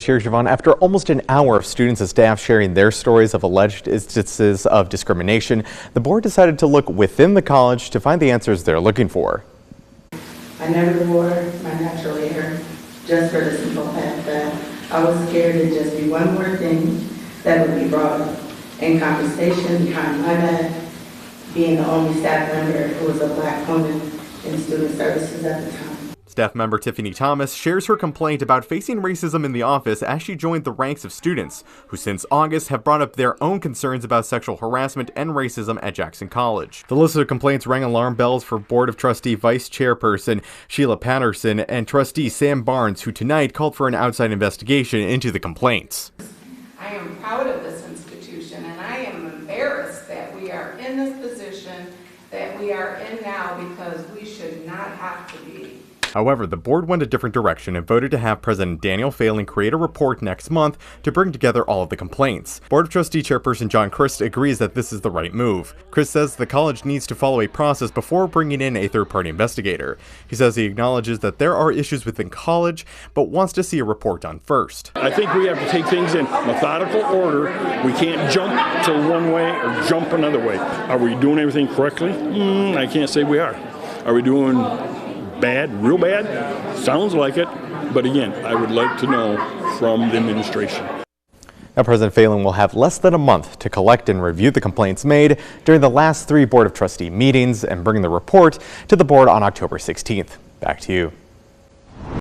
here, Javon. After almost an hour of students and staff sharing their stories of alleged instances of discrimination, the board decided to look within the college to find the answers they're looking for. I never wore my natural hair just for the simple fact that I was scared it'd just be one more thing that would be brought up in conversation behind my back, being the only staff member who was a black woman in student services at the time. Staff member Tiffany Thomas shares her complaint about facing racism in the office as she joined the ranks of students who since August have brought up their own concerns about sexual harassment and racism at Jackson College. The list of complaints rang alarm bells for Board of Trustee Vice Chairperson Sheila Patterson and Trustee Sam Barnes, who tonight called for an outside investigation into the complaints. I am proud of this institution, and I am embarrassed that we are in this position that we are in now, because we should not have to be. However, the board went a different direction and voted to have President Daniel Phelan create a report next month to bring together all of the complaints. Board of Trustee Chairperson John Christ agrees that this is the right move. Christ says the college needs to follow a process before bringing in a third-party investigator. He says he acknowledges that there are issues within college, but wants to see a report done first. I think we have to take things in methodical order. We can't jump to one way or jump another way. Are we doing everything correctly? I can't say we are. Are we doing bad, real bad? Sounds like it, but again, I would like to know from the administration. Now, President Phelan will have less than a month to collect and review the complaints made during the last 3 Board of Trustee meetings and bring the report to the board on October 16th. Back to you.